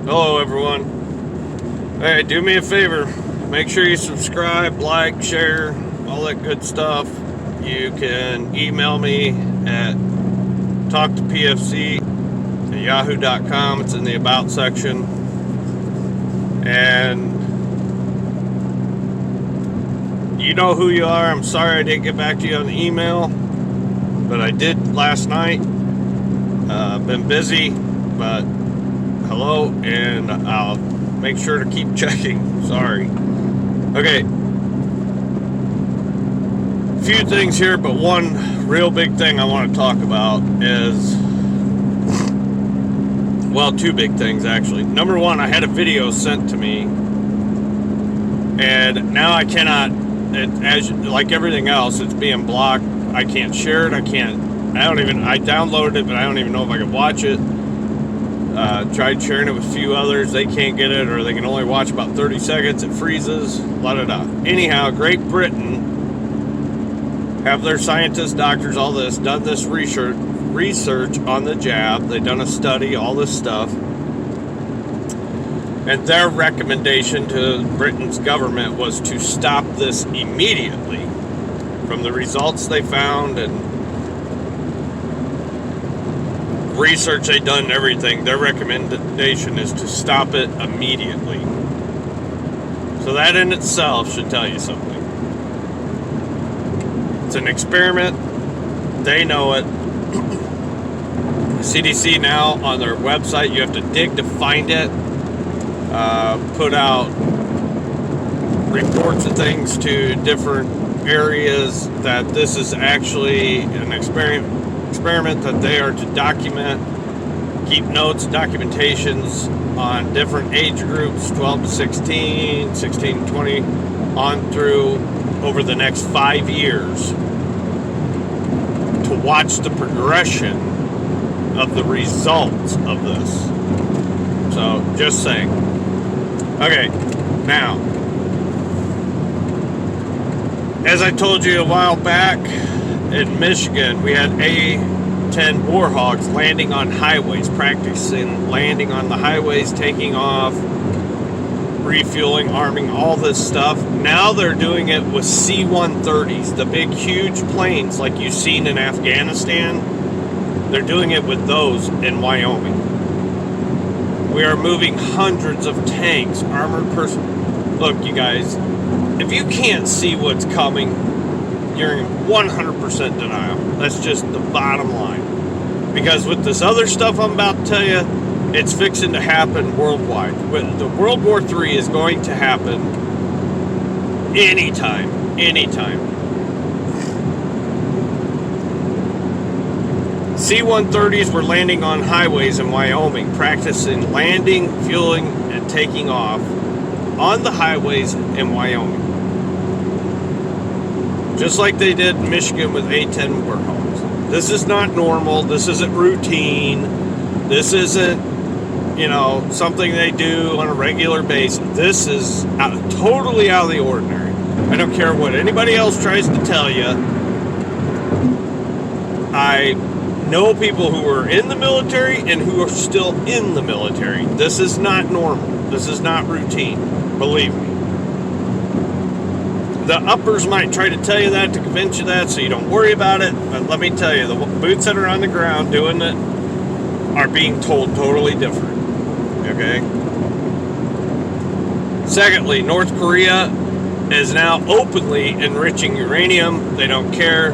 Hello, everyone. Hey, do me a favor. Make sure you subscribe, like, share, all that good stuff. You can email me at talktopfc@yahoo.com. It's in the About section. And you know who you are. I'm sorry I didn't get back to you on the email, but I did last night. Been busy, but hello, and I'll make sure to keep checking. Sorry. Okay. A few things here, but one real big thing I want to talk about is, well, two big things actually. Number one, I had a video sent to me, and now I cannot, as like everything else, it's being blocked. I can't share it. I downloaded it, but I don't even know if I can watch it. Tried sharing it with a few others. They can't get it, or they can only watch about 30 seconds. It freezes. Anyhow, Great Britain have their scientists, doctors, all this, done this research on the jab. They've done a study, all this stuff. And their recommendation to Britain's government was to stop this immediately. From the results they found and research they've done and everything, their recommendation is to stop it immediately. So that in itself should tell you something. It's an experiment. They know it. CDC now on their website, you have to dig to find it. Put out reports of things to different areas that this is actually an experiment that they are to document, keep notes, documentations on different age groups, 12 to 16, 16 to 20, on through over the next 5 years, to watch the progression of the results of this. So, just saying. Okay, now, as I told you a while back, in Michigan, we had A-10 Warhogs landing on highways, practicing landing on the highways, taking off, refueling, arming, all this stuff. Now they're doing it with C-130s, the big, huge planes like you've seen in Afghanistan. They're doing it with those in Wyoming. We are moving hundreds of tanks, armored personnel. Look, you guys, if you can't see what's coming, you're in 100% denial. That's just the bottom line. Because with this other stuff I'm about to tell you, it's fixing to happen worldwide. The World War III is going to happen anytime. C-130s were landing on highways in Wyoming, practicing landing, fueling, and taking off on the highways in Wyoming. Just like they did in Michigan with A-10 Warhogs. This is not normal. This isn't routine. This isn't, something they do on a regular basis. This is totally out of the ordinary. I don't care what anybody else tries to tell you. I know people who are in the military and who are still in the military. This is not normal. This is not routine. Believe me. The uppers might try to tell you that to convince you that so you don't worry about it. But let me tell you, the boots that are on the ground doing it are being told totally different. Okay? Secondly, North Korea is now openly enriching uranium. They don't care.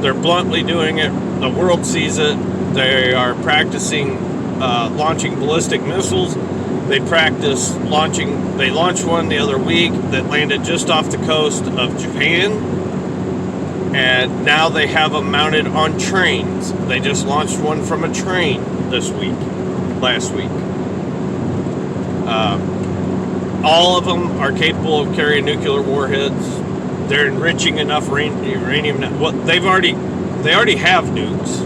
They're bluntly doing it. The world sees it. They are practicing launching ballistic missiles. They launched one the other week that landed just off the coast of Japan. And now they have them mounted on trains. They just launched one from a train last week. All of them are capable of carrying nuclear warheads. They're enriching enough uranium. Well, they already have nukes,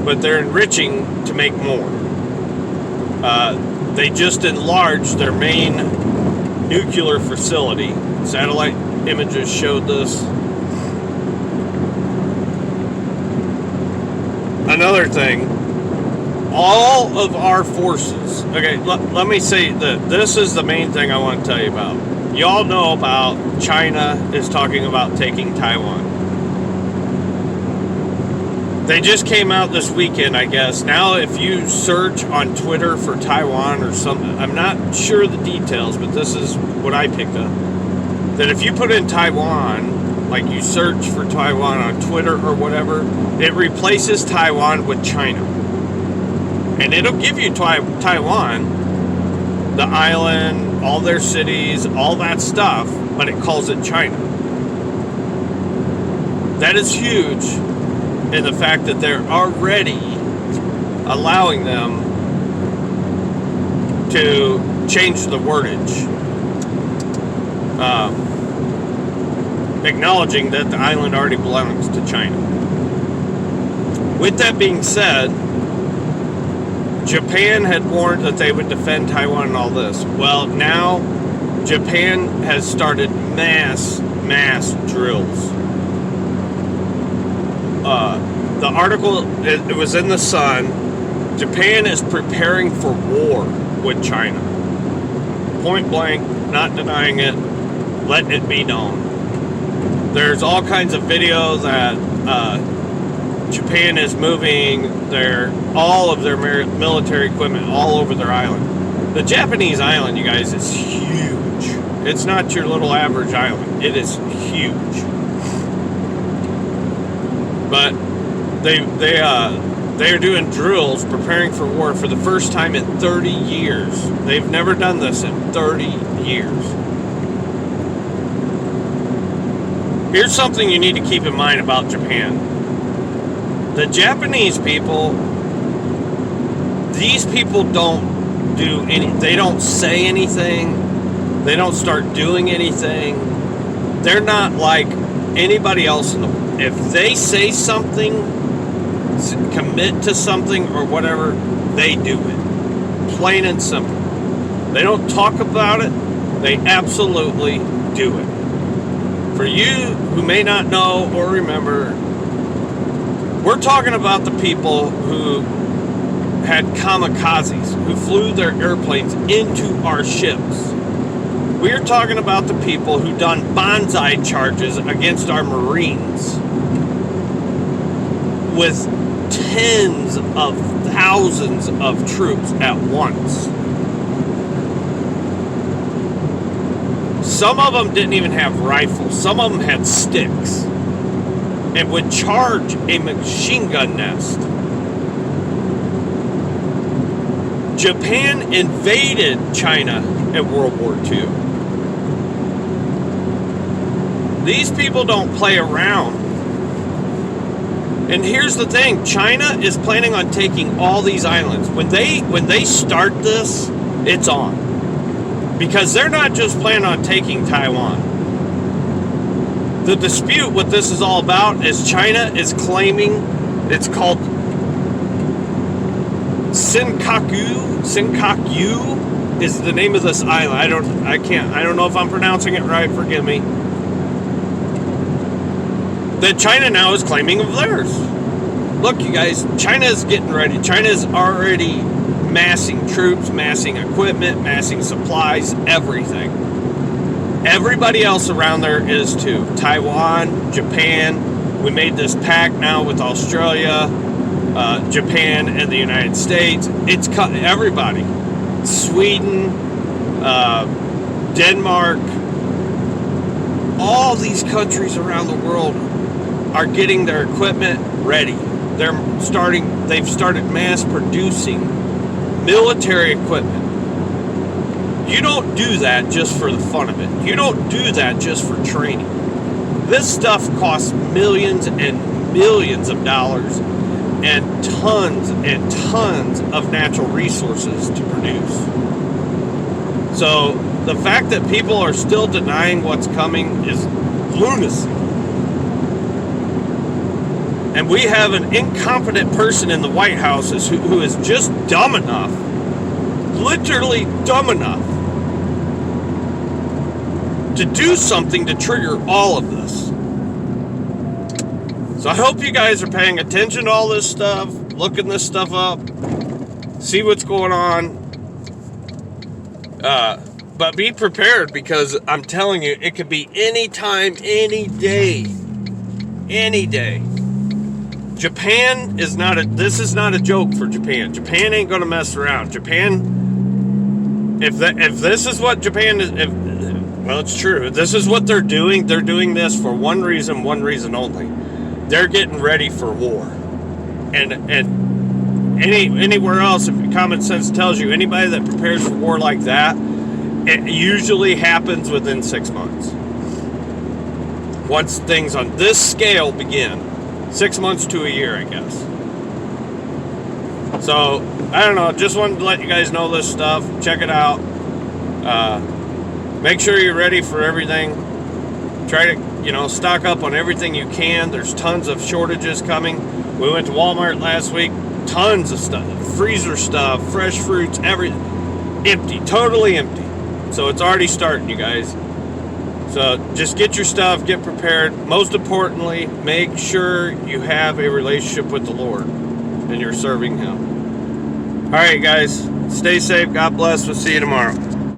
but they're enriching to make more. They just enlarged their main nuclear facility. Satellite images showed this. Another thing, all of our forces. Okay, let me say that this is the main thing I want to tell you about. Y'all know about China is talking about taking Taiwan. They just came out this weekend, I guess. Now, if you search on Twitter for Taiwan or something, I'm not sure the details, but this is what I picked up. That if you put in Taiwan, like you search for Taiwan on Twitter or whatever, it replaces Taiwan with China. And it'll give you Taiwan, the island, all their cities, all that stuff, but it calls it China. That is huge in the fact that they're already allowing them to change the wordage. Acknowledging that the island already belongs to China. With that being said, Japan had warned that they would defend Taiwan and all this. Well, now Japan has started mass drills. The article, it was in the Sun. Japan is preparing for war with China. Point blank, not denying it, letting it be known. There's all kinds of videos that Japan is moving all of their military equipment all over their island. The Japanese island, you guys, is huge. It's not your little average island. It is huge. But they're doing drills, preparing for war for the first time in 30 years. They've never done this in 30 years. Here's something you need to keep in mind about Japan. The Japanese people, these people don't they don't say anything. They don't start doing anything. They're not like anybody else in the world. If they say something, commit to something or whatever, they do it. Plain and simple. They don't talk about it. They absolutely do it. For you who may not know or remember, we're talking about the people who had kamikazes, who flew their airplanes into our ships. We're talking about the people who done bonsai charges against our Marines with tens of thousands of troops at once. Some of them didn't even have rifles. Some of them had sticks and would charge a machine gun nest. Japan invaded China in World War II. These people don't play around. And here's the thing, China is planning on taking all these islands. When they start this, it's on. Because they're not just planning on taking Taiwan. The dispute, what this is all about, is China is claiming, it's called Senkaku. Senkaku is the name of this island. I don't know if I'm pronouncing it right, forgive me. That China now is claiming of theirs. Look, you guys, China is getting ready. China is already massing troops, massing equipment, massing supplies, everything. Everybody else around there is too. Taiwan, Japan. We made this pact now with Australia, Japan, and the United States. It's everybody. Sweden, Denmark, all these countries around the world are getting their equipment ready. They've started mass producing military equipment. You don't do that just for the fun of it. You don't do that just for training. This stuff costs millions and millions of dollars and tons of natural resources to produce. So the fact that people are still denying what's coming is lunacy. And we have an incompetent person in the White House who is just dumb enough, literally dumb enough, to do something to trigger all of this. So I hope you guys are paying attention to all this stuff, looking this stuff up. see what's going on. But be prepared, because I'm telling you, it could be any time, any day. Any day. Japan is not this is not a joke for Japan. Japan ain't gonna mess around. Japan, if this is what Japan is, well, it's true. This is what they're doing. They're doing this for one reason only. They're getting ready for war. And anywhere else, if common sense tells you, anybody that prepares for war like that, it usually happens within 6 months. Once things on this scale begin. 6 months to a year, I guess. So, I don't know. Just wanted to let you guys know this stuff. Check it out. Make sure you're ready for everything. Try to, stock up on everything you can. There's tons of shortages coming. We went to Walmart last week. Tons of stuff. Freezer stuff, fresh fruits, everything. Empty. Totally empty. So it's already starting, you guys. So just get your stuff, get prepared. Most importantly, make sure you have a relationship with the Lord and you're serving Him. All right, guys. Stay safe. God bless. We'll see you tomorrow.